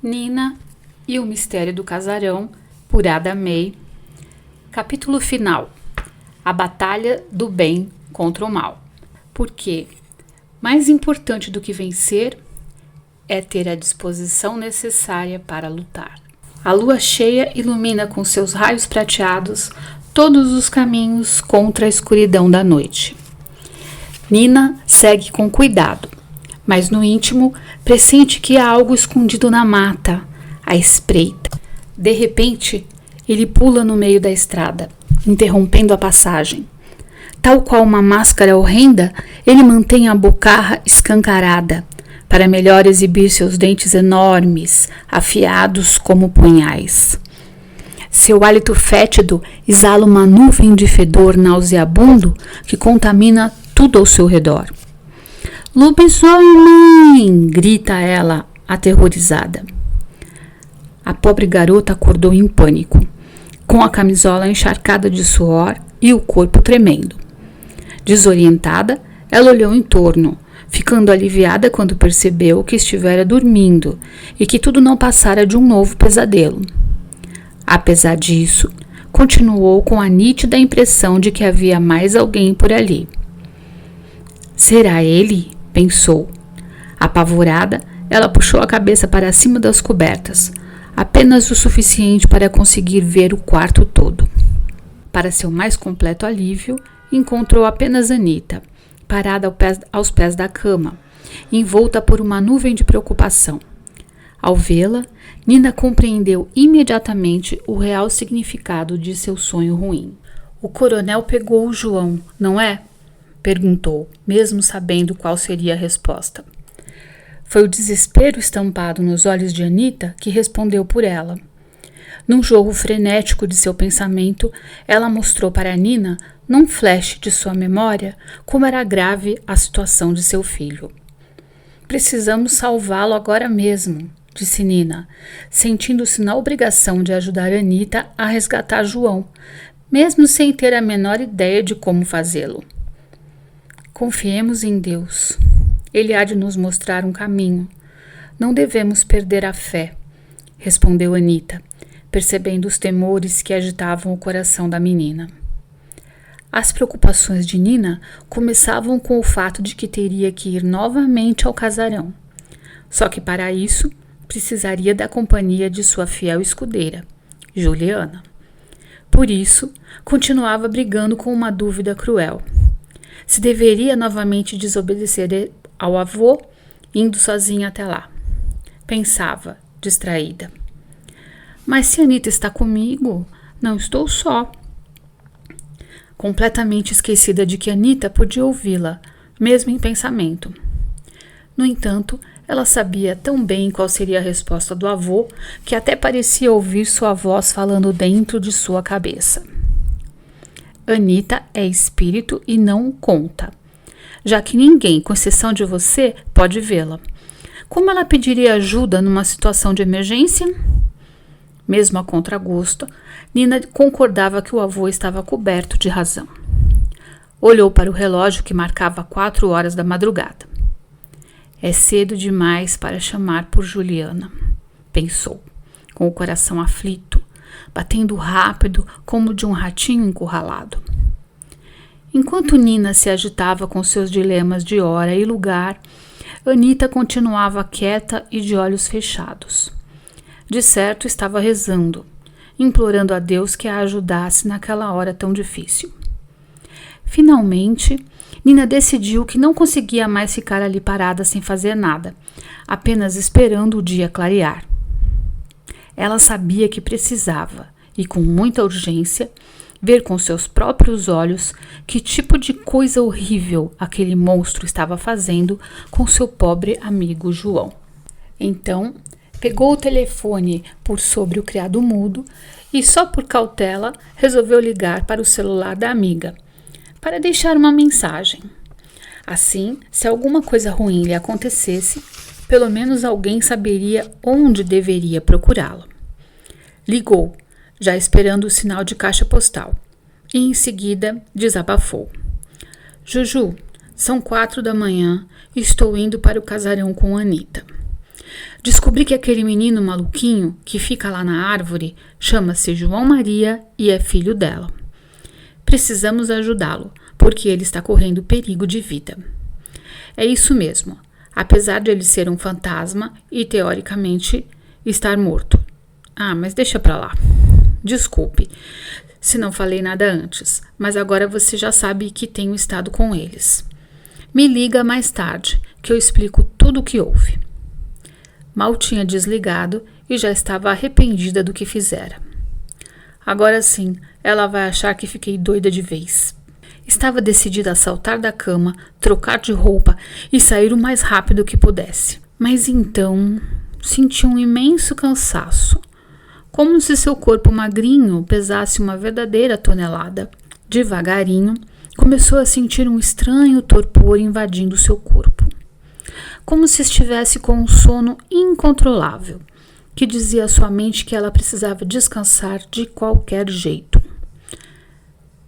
Nina e o Mistério do Casarão, por Ada May. Capítulo final: A Batalha do Bem contra o Mal. Porque mais importante do que vencer é ter a disposição necessária para lutar. A lua cheia ilumina com seus raios prateados todos os caminhos contra a escuridão da noite. Nina segue com cuidado, mas no íntimo pressente que há algo escondido na mata, à espreita. De repente, ele pula no meio da estrada, interrompendo a passagem. Tal qual uma máscara horrenda, ele mantém a bocarra escancarada, para melhor exibir seus dentes enormes, afiados como punhais. Seu hálito fétido exala uma nuvem de fedor nauseabundo que contamina tudo ao seu redor. "Lobisomem!" grita ela, aterrorizada. A pobre garota acordou em pânico, com a camisola encharcada de suor e o corpo tremendo. Desorientada, ela olhou em torno, ficando aliviada quando percebeu que estivera dormindo e que tudo não passara de um novo pesadelo. Apesar disso, continuou com a nítida impressão de que havia mais alguém por ali. "Será ele?" pensou. Apavorada, ela puxou a cabeça para cima das cobertas, apenas o suficiente para conseguir ver o quarto todo. Para seu mais completo alívio, encontrou apenas Anita, parada aos pés da cama, envolta por uma nuvem de preocupação. Ao vê-la, Nina compreendeu imediatamente o real significado de seu sonho ruim. "O coronel pegou o João, não é?" perguntou, mesmo sabendo qual seria a resposta. Foi o desespero estampado nos olhos de Anita que respondeu por ela. Num jogo frenético de seu pensamento, ela mostrou para Nina, num flash de sua memória, como era grave a situação de seu filho. "Precisamos salvá-lo agora mesmo", disse Nina, sentindo-se na obrigação de ajudar Anita a resgatar João, mesmo sem ter a menor ideia de como fazê-lo. "Confiemos em Deus. Ele há de nos mostrar um caminho. Não devemos perder a fé", respondeu Anita, percebendo os temores que agitavam o coração da menina. As preocupações de Nina começavam com o fato de que teria que ir novamente ao casarão. Só que para isso precisaria da companhia de sua fiel escudeira, Juliana. Por isso, continuava brigando com uma dúvida cruel. Se deveria novamente desobedecer ao avô, indo sozinha até lá. Pensava, distraída. "Mas se Anita está comigo, não estou só." Completamente esquecida de que Anita podia ouvi-la, mesmo em pensamento. No entanto, ela sabia tão bem qual seria a resposta do avô, que até parecia ouvir sua voz falando dentro de sua cabeça. "Anita é espírito e não conta, já que ninguém, com exceção de você, pode vê-la. Como ela pediria ajuda numa situação de emergência?" Mesmo a contragosto, Nina concordava que o avô estava coberto de razão. Olhou para o relógio que marcava 4 horas da madrugada. "É cedo demais para chamar por Juliana", pensou, com o coração aflito, batendo rápido como de um ratinho encurralado. Enquanto Nina se agitava com seus dilemas de hora e lugar, Anita continuava quieta e de olhos fechados. De certo estava rezando, implorando a Deus que a ajudasse naquela hora tão difícil. Finalmente, Nina decidiu que não conseguia mais ficar ali parada sem fazer nada, apenas esperando o dia clarear. Ela sabia que precisava, e com muita urgência, ver com seus próprios olhos que tipo de coisa horrível aquele monstro estava fazendo com seu pobre amigo João. Então, pegou o telefone por sobre o criado mudo e, só por cautela, resolveu ligar para o celular da amiga, para deixar uma mensagem. Assim, se alguma coisa ruim lhe acontecesse, pelo menos alguém saberia onde deveria procurá-lo. Ligou, já esperando o sinal de caixa postal, e em seguida desabafou. "Juju, são 4 da manhã e estou indo para o casarão com Anita. Descobri que aquele menino maluquinho que fica lá na árvore chama-se João Maria e é filho dela. Precisamos ajudá-lo, porque ele está correndo perigo de vida. É isso mesmo, apesar de ele ser um fantasma e, teoricamente, estar morto. Ah, mas deixa pra lá. Desculpe se não falei nada antes, mas agora você já sabe que tenho estado com eles. Me liga mais tarde, que eu explico tudo o que houve. Mal tinha desligado e já estava arrependida do que fizera. Agora sim, ela vai achar que fiquei doida de vez. Estava decidida a saltar da cama, trocar de roupa e sair o mais rápido que pudesse. Mas então senti um imenso cansaço, como se seu corpo magrinho pesasse uma verdadeira tonelada. Devagarinho, começou a sentir um estranho torpor invadindo seu corpo, como se estivesse com um sono incontrolável, que dizia à sua mente que ela precisava descansar de qualquer jeito.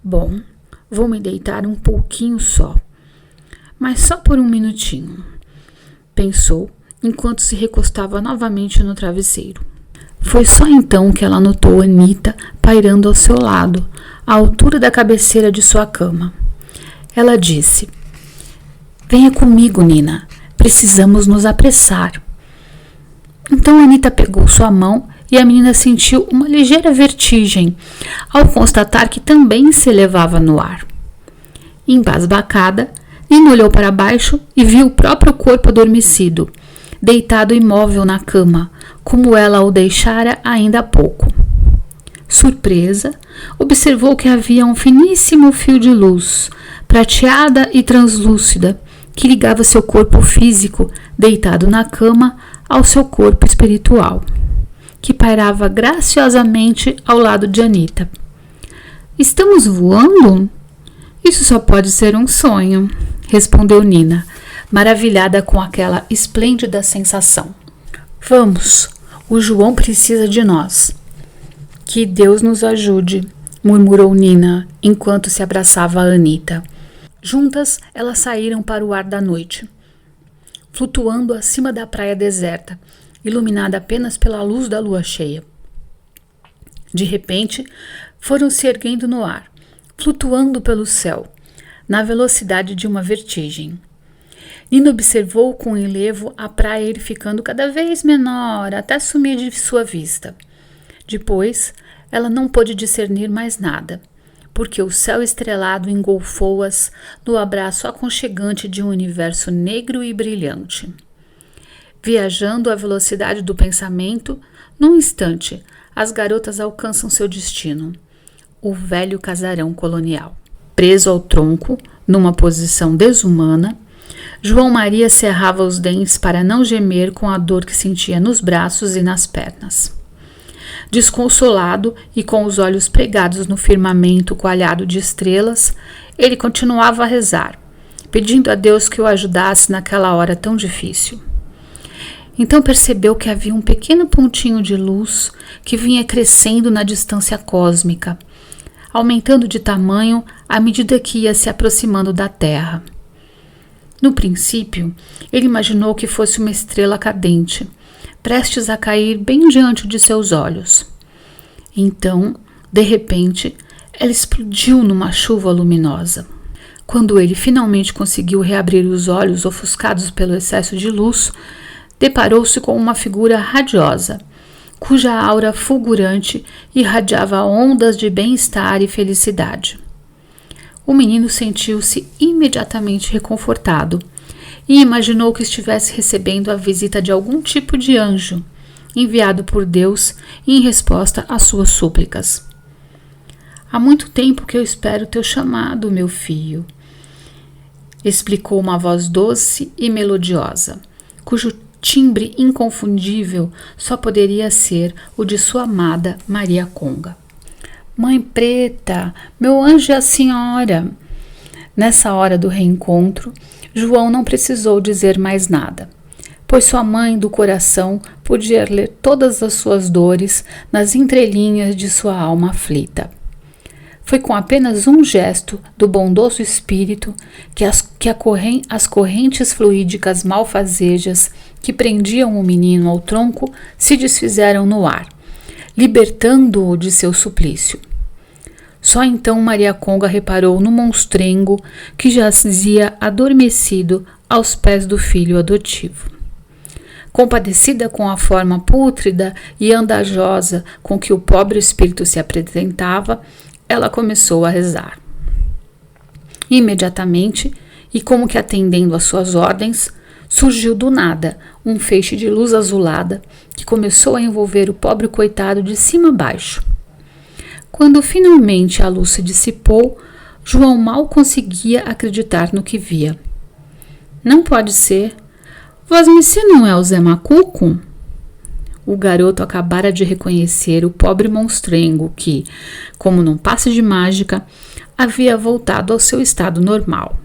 Bom, vou me deitar um pouquinho só, mas só por um minutinho, pensou, enquanto se recostava novamente no travesseiro. Foi só então que ela notou Anita pairando ao seu lado, à altura da cabeceira de sua cama. Ela disse: "Venha comigo, Nina. Precisamos nos apressar." Então Anita pegou sua mão e a menina sentiu uma ligeira vertigem ao constatar que também se elevava no ar. Embasbacada, Nina olhou para baixo e viu o próprio corpo adormecido, deitado imóvel na cama, como ela o deixara ainda há pouco. Surpresa, observou que havia um finíssimo fio de luz, prateada e translúcida, que ligava seu corpo físico, deitado na cama, ao seu corpo espiritual, que pairava graciosamente ao lado de Anita. "Estamos voando? Isso só pode ser um sonho", respondeu Nina, maravilhada com aquela esplêndida sensação. "Vamos, o João precisa de nós." "Que Deus nos ajude", murmurou Nina, enquanto se abraçava a Anita. Juntas, elas saíram para o ar da noite, flutuando acima da praia deserta, iluminada apenas pela luz da lua cheia. De repente, foram se erguendo no ar, flutuando pelo céu, na velocidade de uma vertigem. Nina observou com enlevo a praia ir ficando cada vez menor, até sumir de sua vista. Depois, ela não pôde discernir mais nada, porque o céu estrelado engolfou-as no abraço aconchegante de um universo negro e brilhante. Viajando à velocidade do pensamento, num instante, as garotas alcançam seu destino, o velho casarão colonial. Preso ao tronco, numa posição desumana, João Maria cerrava os dentes para não gemer com a dor que sentia nos braços e nas pernas. Desconsolado e com os olhos pregados no firmamento coalhado de estrelas, ele continuava a rezar, pedindo a Deus que o ajudasse naquela hora tão difícil. Então percebeu que havia um pequeno pontinho de luz que vinha crescendo na distância cósmica, aumentando de tamanho à medida que ia se aproximando da Terra. No princípio, ele imaginou que fosse uma estrela cadente, prestes a cair bem diante de seus olhos. Então, de repente, ela explodiu numa chuva luminosa. Quando ele finalmente conseguiu reabrir os olhos ofuscados pelo excesso de luz, deparou-se com uma figura radiosa, cuja aura fulgurante irradiava ondas de bem-estar e felicidade. O menino sentiu-se imediatamente reconfortado e imaginou que estivesse recebendo a visita de algum tipo de anjo, enviado por Deus em resposta às suas súplicas. "Há muito tempo que eu espero teu chamado, meu filho", explicou uma voz doce e melodiosa, cujo timbre inconfundível só poderia ser o de sua amada Maria Conga. "Mãe Preta, meu anjo é a senhora." Nessa hora do reencontro, João não precisou dizer mais nada, pois sua mãe do coração podia ler todas as suas dores nas entrelinhas de sua alma aflita. Foi com apenas um gesto do bondoso espírito que as correntes fluídicas malfazejas que prendiam o menino ao tronco se desfizeram no ar, libertando-o de seu suplício. Só então Maria Conga reparou no monstrengo que jazia adormecido aos pés do filho adotivo. Compadecida com a forma pútrida e andajosa com que o pobre espírito se apresentava, ela começou a rezar. Imediatamente, e como que atendendo às suas ordens, surgiu do nada um feixe de luz azulada que começou a envolver o pobre coitado de cima a baixo. Quando finalmente a luz se dissipou, João mal conseguia acreditar no que via. Não pode ser. Vosmecê não é o Zé Macuco? O garoto acabara de reconhecer o pobre monstrengo que, como num passe de mágica, havia voltado ao seu estado normal.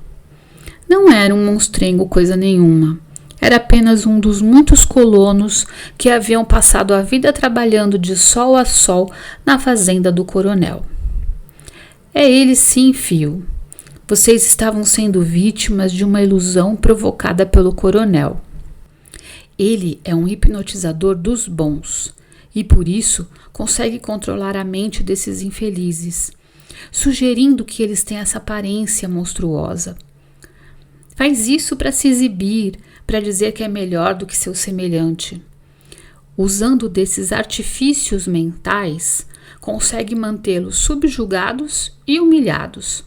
Não era um monstrengo coisa nenhuma. Era apenas um dos muitos colonos que haviam passado a vida trabalhando de sol a sol na fazenda do coronel. É ele sim, fio. Vocês estavam sendo vítimas de uma ilusão provocada pelo coronel. Ele é um hipnotizador dos bons e, por isso, consegue controlar a mente desses infelizes, sugerindo que eles têm essa aparência monstruosa. Faz isso para se exibir, para dizer que é melhor do que seu semelhante. Usando desses artifícios mentais, consegue mantê-los subjugados e humilhados,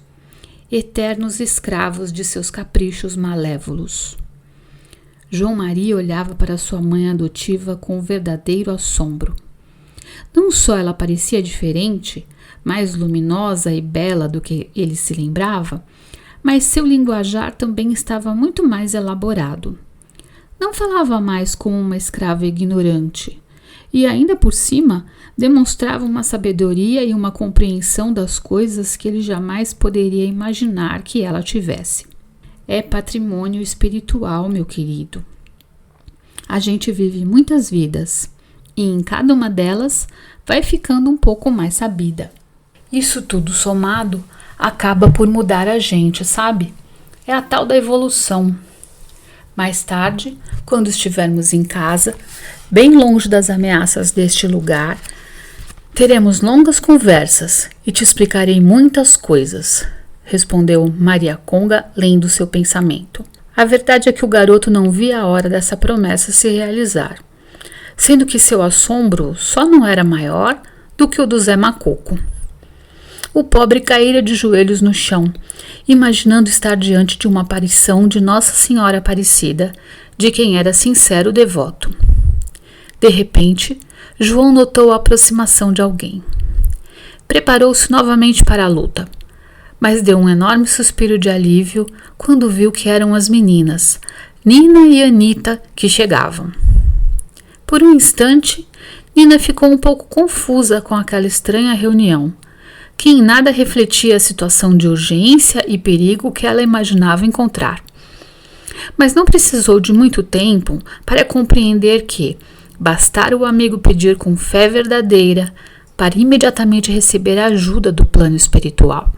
eternos escravos de seus caprichos malévolos. João Maria olhava para sua mãe adotiva com um verdadeiro assombro. Não só ela parecia diferente, mais luminosa e bela do que ele se lembrava, mas seu linguajar também estava muito mais elaborado. Não falava mais como uma escrava ignorante, e ainda por cima demonstrava uma sabedoria e uma compreensão das coisas que ele jamais poderia imaginar que ela tivesse. É patrimônio espiritual, meu querido. A gente vive muitas vidas, e em cada uma delas vai ficando um pouco mais sabida. Isso tudo somado acaba por mudar a gente, sabe? É a tal da evolução. Mais tarde, quando estivermos em casa, bem longe das ameaças deste lugar, teremos longas conversas e te explicarei muitas coisas, respondeu Maria Conga, lendo seu pensamento. A verdade é que o garoto não via a hora dessa promessa se realizar, sendo que seu assombro só não era maior do que o do Zé Macuco. O pobre caíra de joelhos no chão, imaginando estar diante de uma aparição de Nossa Senhora Aparecida, de quem era sincero devoto. De repente, João notou a aproximação de alguém. Preparou-se novamente para a luta, mas deu um enorme suspiro de alívio quando viu que eram as meninas, Nina e Anita, que chegavam. Por um instante, Nina ficou um pouco confusa com aquela estranha reunião, que em nada refletia a situação de urgência e perigo que ela imaginava encontrar. Mas não precisou de muito tempo para compreender que bastara o amigo pedir com fé verdadeira para imediatamente receber a ajuda do plano espiritual.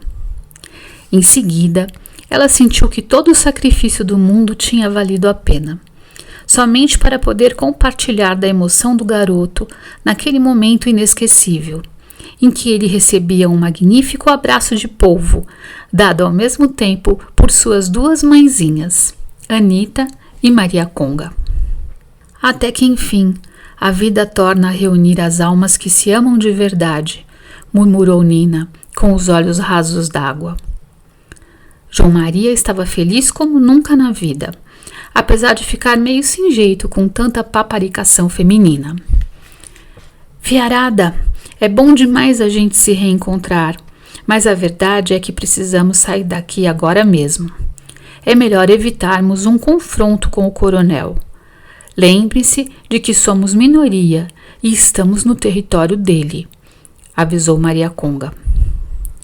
Em seguida, ela sentiu que todo o sacrifício do mundo tinha valido a pena, somente para poder compartilhar da emoção do garoto naquele momento inesquecível, em que ele recebia um magnífico abraço de polvo, dado ao mesmo tempo por suas duas mãezinhas, Anita e Maria Conga. Até que, enfim, a vida torna a reunir as almas que se amam de verdade, murmurou Nina, com os olhos rasos d'água. João Maria estava feliz como nunca na vida, apesar de ficar meio sem jeito com tanta paparicação feminina. Fiarada, é bom demais a gente se reencontrar, mas a verdade é que precisamos sair daqui agora mesmo. É melhor evitarmos um confronto com o coronel. Lembre-se de que somos minoria e estamos no território dele, avisou Maria Conga.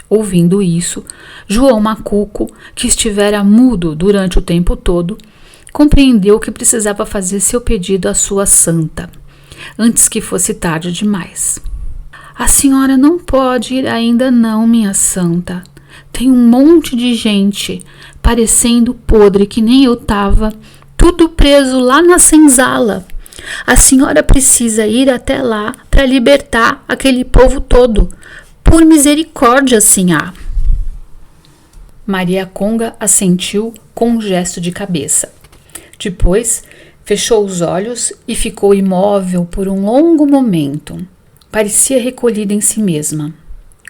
Ouvindo isso, João Macuco, que estivera mudo durante o tempo todo, compreendeu que precisava fazer seu pedido à sua santa, antes que fosse tarde demais. A senhora não pode ir ainda não, minha santa. Tem um monte de gente, parecendo podre que nem eu tava, tudo preso lá na senzala. A senhora precisa ir até lá para libertar aquele povo todo. Por misericórdia, sinhá. Maria Conga assentiu com um gesto de cabeça. Depois, fechou os olhos e ficou imóvel por um longo momento. Parecia recolhida em si mesma.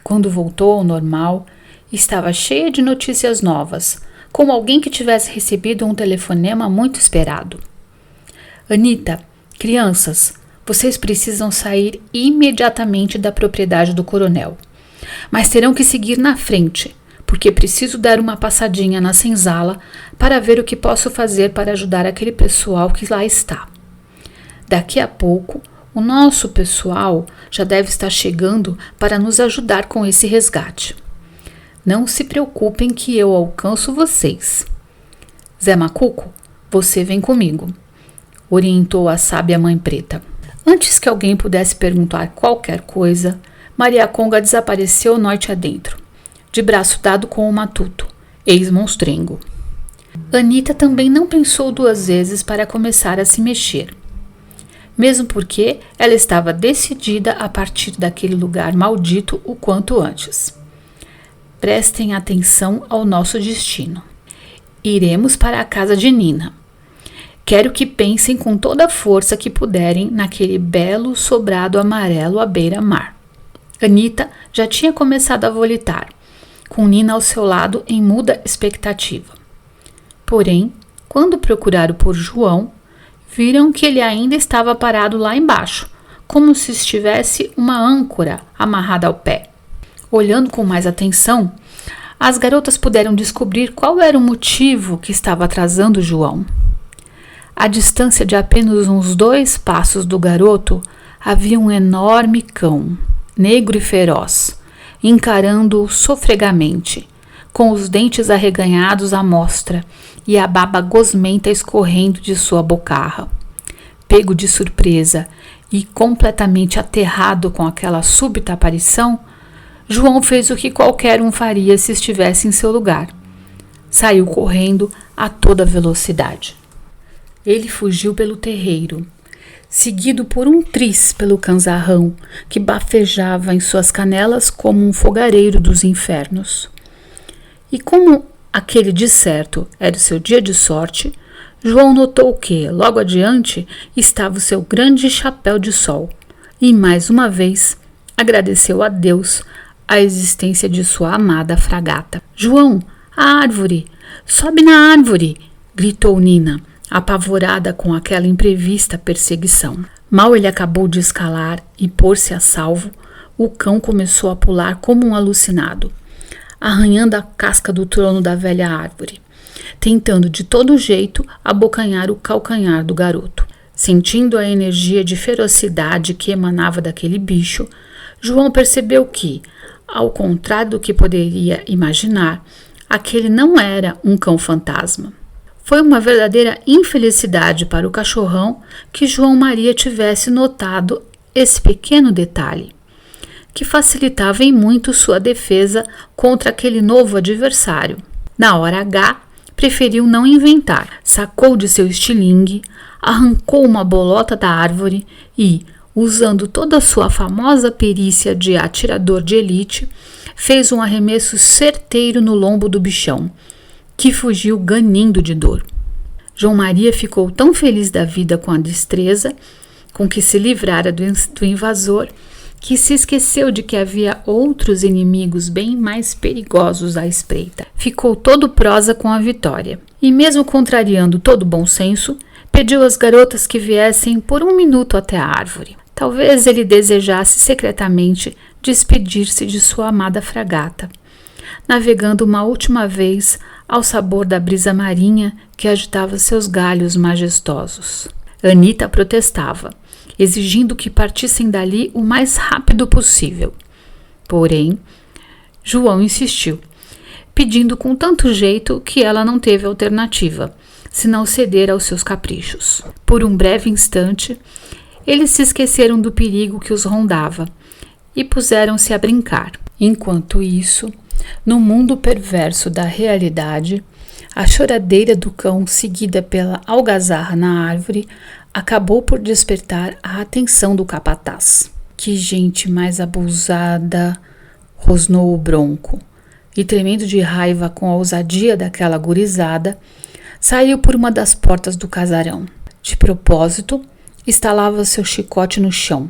Quando voltou ao normal, estava cheia de notícias novas, como alguém que tivesse recebido um telefonema muito esperado. Anita, crianças, vocês precisam sair imediatamente da propriedade do coronel. Mas terão que seguir na frente, porque preciso dar uma passadinha na senzala para ver o que posso fazer para ajudar aquele pessoal que lá está. Daqui a pouco, o nosso pessoal já deve estar chegando para nos ajudar com esse resgate. Não se preocupem que eu alcanço vocês. Zé Macuco, você vem comigo, orientou a sábia Mãe Preta. Antes que alguém pudesse perguntar qualquer coisa, Maria Conga desapareceu norte adentro, de braço dado com o Matuto, ex-monstrengo. Anita também não pensou duas vezes para começar a se mexer, mesmo porque ela estava decidida a partir daquele lugar maldito o quanto antes. Prestem atenção ao nosso destino. Iremos para a casa de Nina. Quero que pensem com toda a força que puderem naquele belo sobrado amarelo à beira-mar. Anita já tinha começado a volitar, com Nina ao seu lado em muda expectativa. Porém, quando procuraram por João, viram que ele ainda estava parado lá embaixo, como se estivesse uma âncora amarrada ao pé. Olhando com mais atenção, as garotas puderam descobrir qual era o motivo que estava atrasando João. À distância de apenas uns 2 passos do garoto, havia um enorme cão, negro e feroz, encarando-o sofregamente, com os dentes arreganhados à mostra e a baba gosmenta escorrendo de sua bocarra. Pego de surpresa e completamente aterrado com aquela súbita aparição, João fez o que qualquer um faria se estivesse em seu lugar. Saiu correndo a toda velocidade. Ele fugiu pelo terreiro, seguido por um tris pelo canzarrão, que bafejava em suas canelas como um fogareiro dos infernos. E como aquele de certo era o seu dia de sorte, João notou que, logo adiante, estava o seu grande chapéu de sol, e mais uma vez agradeceu a Deus a existência de sua amada fragata. João, a árvore! Sobe na árvore! Gritou Nina, apavorada com aquela imprevista perseguição. Mal ele acabou de escalar e pôr-se a salvo, o cão começou a pular como um alucinado, arranhando a casca do trono da velha árvore, tentando de todo jeito abocanhar o calcanhar do garoto. Sentindo a energia de ferocidade que emanava daquele bicho, João percebeu que, ao contrário do que poderia imaginar, aquele não era um cão fantasma. Foi uma verdadeira infelicidade para o cachorrão que João Maria tivesse notado esse pequeno detalhe, que facilitava em muito sua defesa contra aquele novo adversário. Na hora H, preferiu não inventar, sacou de seu estilingue, arrancou uma bolota da árvore e, usando toda a sua famosa perícia de atirador de elite, fez um arremesso certeiro no lombo do bichão, que fugiu ganindo de dor. João Maria ficou tão feliz da vida com a destreza com que se livrara do invasor, que se esqueceu de que havia outros inimigos bem mais perigosos à espreita. Ficou todo prosa com a vitória, e mesmo contrariando todo bom senso, pediu às garotas que viessem por 1 minuto até a árvore. Talvez ele desejasse secretamente despedir-se de sua amada fragata, navegando uma última vez ao sabor da brisa marinha que agitava seus galhos majestosos. Anita protestava, exigindo que partissem dali o mais rápido possível. Porém, João insistiu, pedindo com tanto jeito que ela não teve alternativa, senão ceder aos seus caprichos. Por um breve instante, eles se esqueceram do perigo que os rondava e puseram-se a brincar. Enquanto isso, no mundo perverso da realidade, A choradeira do cão, seguida pela algazarra na árvore, acabou por despertar a atenção do capataz. Que gente mais abusada, rosnou o Bronco, e tremendo de raiva com a ousadia daquela gurizada, saiu por uma das portas do casarão. De propósito, estalava seu chicote no chão,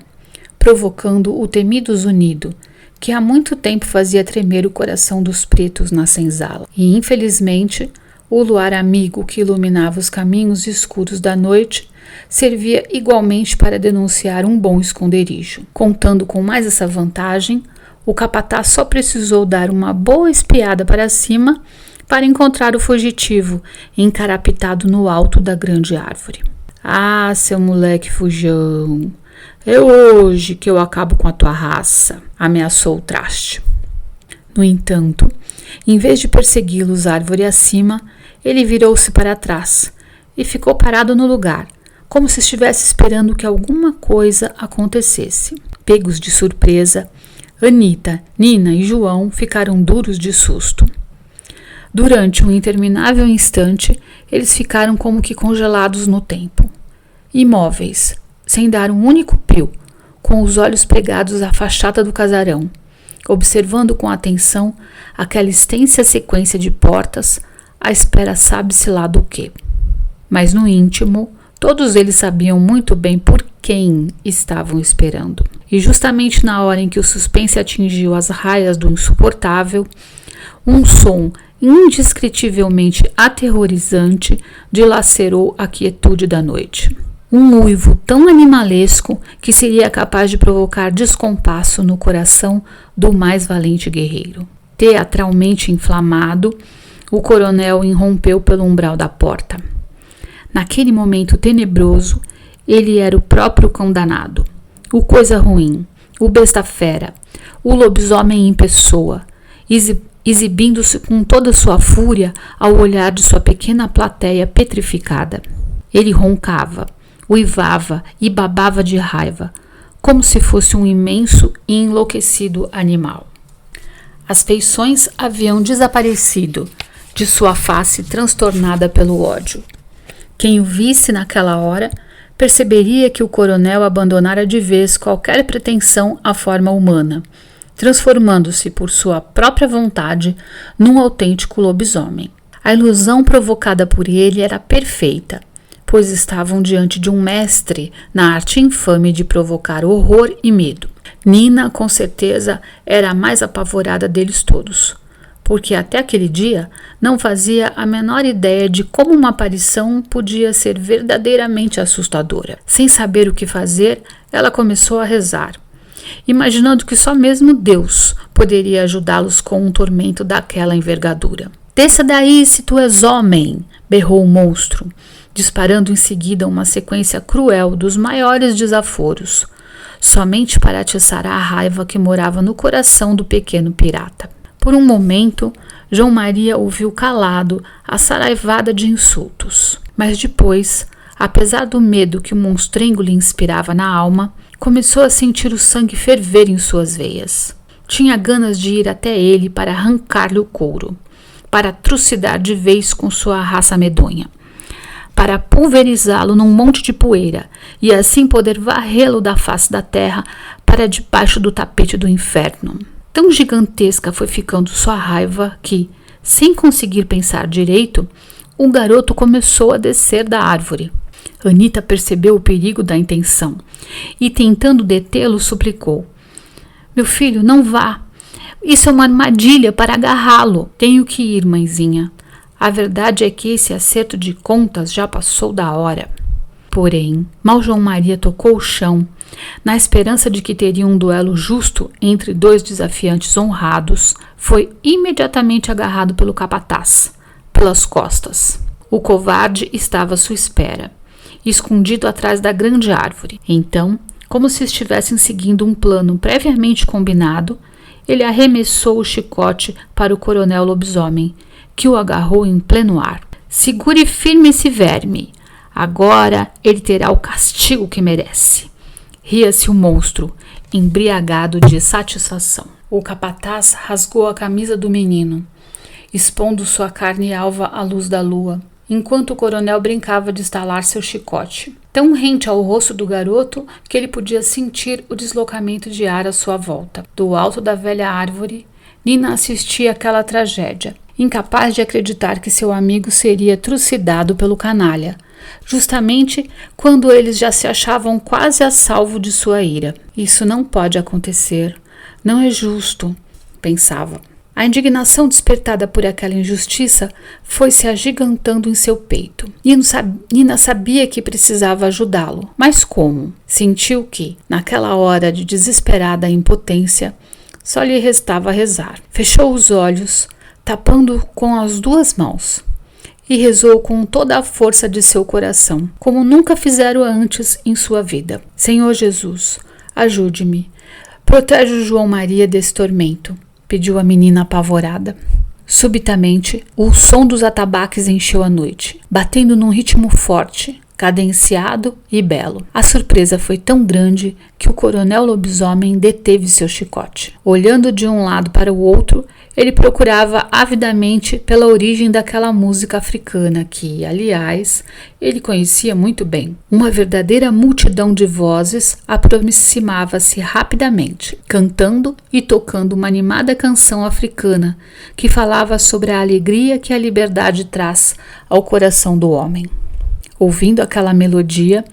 provocando o temido zunido, que há muito tempo fazia tremer o coração dos pretos na senzala. E, infelizmente, o luar amigo que iluminava os caminhos escuros da noite servia igualmente para denunciar um bom esconderijo. Contando com mais essa vantagem, o capataz só precisou dar uma boa espiada para cima para encontrar o fugitivo encarapitado no alto da grande árvore. Ah, seu moleque fujão, é hoje que eu acabo com a tua raça, ameaçou o traste. No entanto, em vez de persegui-los árvore acima, ele virou-se para trás e ficou parado no lugar, como se estivesse esperando que alguma coisa acontecesse. Pegos de surpresa, Anita, Nina e João ficaram duros de susto. Durante um interminável instante, eles ficaram como que congelados no tempo, imóveis, sem dar um único pio, com os olhos pregados à fachada do casarão, observando com atenção aquela extensa sequência de portas, à espera sabe-se lá do quê. Mas no íntimo, todos eles sabiam muito bem por quem estavam esperando. E justamente na hora em que o suspense atingiu as raias do insuportável, um som indescritivelmente aterrorizante dilacerou a quietude da noite. Um uivo tão animalesco que seria capaz de provocar descompasso no coração do mais valente guerreiro. Teatralmente inflamado, o coronel irrompeu pelo umbral da porta. Naquele momento tenebroso, ele era o próprio cão danado, o coisa ruim, o besta fera, o lobisomem em pessoa, exibindo-se com toda sua fúria ao olhar de sua pequena plateia petrificada. Ele roncava, uivava e babava de raiva, como se fosse um imenso e enlouquecido animal. As feições haviam desaparecido de sua face transtornada pelo ódio. Quem o visse naquela hora perceberia que o coronel abandonara de vez qualquer pretensão à forma humana, transformando-se por sua própria vontade num autêntico lobisomem. A ilusão provocada por ele era perfeita, pois estavam diante de um mestre na arte infame de provocar horror e medo. Nina, com certeza, era a mais apavorada deles todos, porque até aquele dia não fazia a menor ideia de como uma aparição podia ser verdadeiramente assustadora. Sem saber o que fazer, ela começou a rezar, imaginando que só mesmo Deus poderia ajudá-los com um tormento daquela envergadura. "Desça daí, se tu és homem!" berrou o monstro, disparando em seguida uma sequência cruel dos maiores desaforos, somente para atiçar a raiva que morava no coração do pequeno pirata. Por um momento, João Maria ouviu calado a saraivada de insultos, mas depois, apesar do medo que o monstrengo lhe inspirava na alma, começou a sentir o sangue ferver em suas veias. Tinha ganas de ir até ele para arrancar-lhe o couro, para trucidar de vez com sua raça medonha, para pulverizá-lo num monte de poeira e assim poder varrê-lo da face da terra para debaixo do tapete do inferno. Tão gigantesca foi ficando sua raiva que, sem conseguir pensar direito, o garoto começou a descer da árvore. Anita percebeu o perigo da intenção e, tentando detê-lo, suplicou: "Meu filho, não vá. Isso é uma armadilha para agarrá-lo." "Tenho que ir, mãezinha. A verdade é que esse acerto de contas já passou da hora." Porém, mal João Maria tocou o chão, na esperança de que teria um duelo justo entre dois desafiantes honrados, foi imediatamente agarrado pelo capataz, pelas costas. O covarde estava à sua espera, escondido atrás da grande árvore. Então, como se estivessem seguindo um plano previamente combinado, ele arremessou o chicote para o coronel lobisomem, que o agarrou em pleno ar. "Segure firme esse verme. Agora ele terá o castigo que merece." Ria-se o monstro, embriagado de satisfação. O capataz rasgou a camisa do menino expondo sua carne alva à luz da lua, enquanto o coronel brincava de estalar seu chicote, tão rente ao rosto do garoto que ele podia sentir o deslocamento de ar à sua volta. Do alto da velha árvore, Nina assistia àquela tragédia, incapaz de acreditar que seu amigo seria trucidado pelo canalha, justamente quando eles já se achavam quase a salvo de sua ira. Isso não pode acontecer, não é justo, pensava. A indignação despertada por aquela injustiça foi se agigantando em seu peito. Nina sabia que precisava ajudá-lo, mas como? Sentiu que, naquela hora de desesperada impotência, só lhe restava rezar. Fechou os olhos, tapando com as duas mãos, e rezou com toda a força de seu coração, como nunca fizeram antes em sua vida. Senhor Jesus, ajude-me. Protege o João Maria desse tormento, pediu a menina apavorada. Subitamente, o som dos atabaques encheu a noite, batendo num ritmo forte, cadenciado e belo. A surpresa foi tão grande que o coronel lobisomem deteve seu chicote. Olhando de um lado para o outro, ele procurava avidamente pela origem daquela música africana que, aliás, ele conhecia muito bem. Uma verdadeira multidão de vozes aproximava-se rapidamente, cantando e tocando uma animada canção africana que falava sobre a alegria que a liberdade traz ao coração do homem. Ouvindo aquela melodia,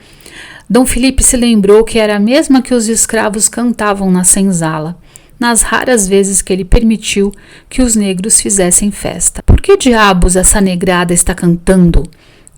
Dom Felipe se lembrou que era a mesma que os escravos cantavam na senzala, nas raras vezes que ele permitiu que os negros fizessem festa. Por que diabos essa negrada está cantando?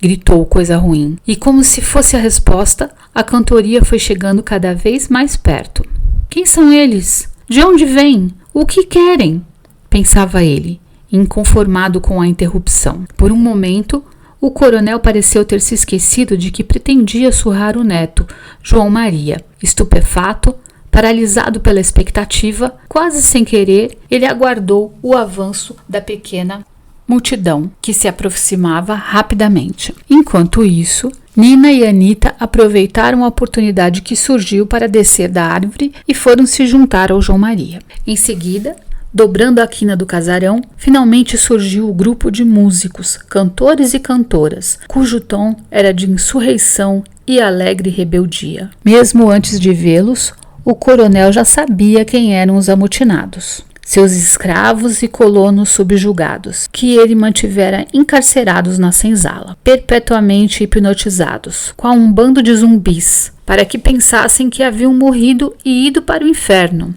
Gritou Coisa Ruim. E como se fosse a resposta, a cantoria foi chegando cada vez mais perto. Quem são eles? De onde vêm? O que querem? Pensava ele, inconformado com a interrupção. Por um momento, o coronel pareceu ter se esquecido de que pretendia surrar o neto, João Maria. Estupefato, paralisado pela expectativa, quase sem querer, ele aguardou o avanço da pequena multidão, que se aproximava rapidamente. Enquanto isso, Nina e Anita aproveitaram a oportunidade que surgiu para descer da árvore e foram se juntar ao João Maria. Em seguida, dobrando a quina do casarão, finalmente surgiu o grupo de músicos, cantores e cantoras, cujo tom era de insurreição e alegre rebeldia. Mesmo antes de vê-los, o coronel já sabia quem eram os amotinados. Seus escravos e colonos subjugados, que ele mantivera encarcerados na senzala, perpetuamente hipnotizados, qual um bando de zumbis, para que pensassem que haviam morrido e ido para o inferno,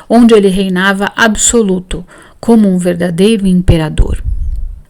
onde ele reinava absoluto, como um verdadeiro imperador.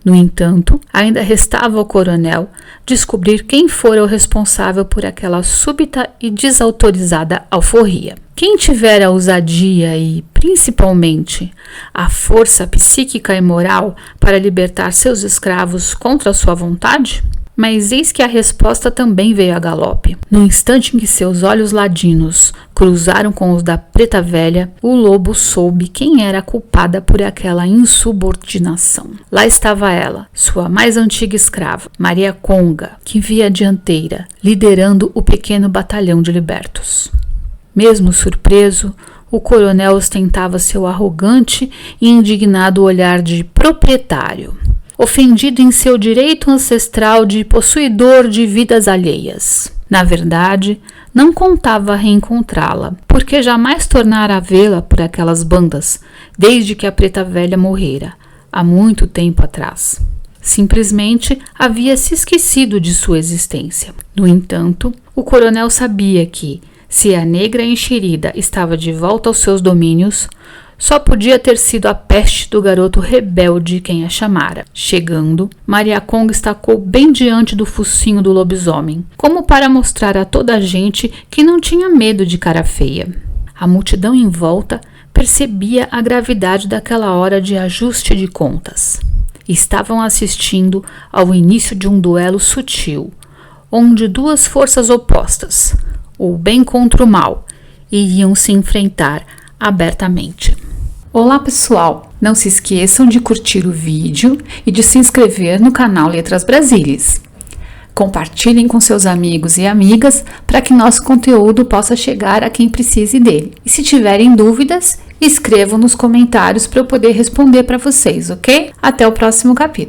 No entanto, ainda restava ao coronel descobrir quem fora o responsável por aquela súbita e desautorizada alforria. Quem tivera a ousadia e, principalmente, a força psíquica e moral para libertar seus escravos contra sua vontade? Mas eis que a resposta também veio a galope. No instante em que seus olhos ladinos cruzaram com os da preta velha, o lobo soube quem era a culpada por aquela insubordinação. Lá estava ela, sua mais antiga escrava, Maria Conga, que via a dianteira, liderando o pequeno batalhão de libertos. Mesmo surpreso, o coronel ostentava seu arrogante e indignado olhar de proprietário, ofendido em seu direito ancestral de possuidor de vidas alheias. Na verdade, não contava reencontrá-la, porque jamais tornara a vê-la por aquelas bandas, desde que a preta velha morrera, há muito tempo atrás. Simplesmente havia se esquecido de sua existência. No entanto, o coronel sabia que, se a negra enxerida estava de volta aos seus domínios, só podia ter sido a peste do garoto rebelde quem a chamara. Chegando, Maria Conga estacou bem diante do focinho do lobisomem, como para mostrar a toda a gente que não tinha medo de cara feia. A multidão em volta percebia a gravidade daquela hora de ajuste de contas. Estavam assistindo ao início de um duelo sutil, onde duas forças opostas, o bem contra o mal, iriam se enfrentar abertamente. Olá pessoal, não se esqueçam de curtir o vídeo e de se inscrever no canal Letras Brasilis. Compartilhem com seus amigos e amigas para que nosso conteúdo possa chegar a quem precise dele. E se tiverem dúvidas, escrevam nos comentários para eu poder responder para vocês, ok? Até o próximo capítulo.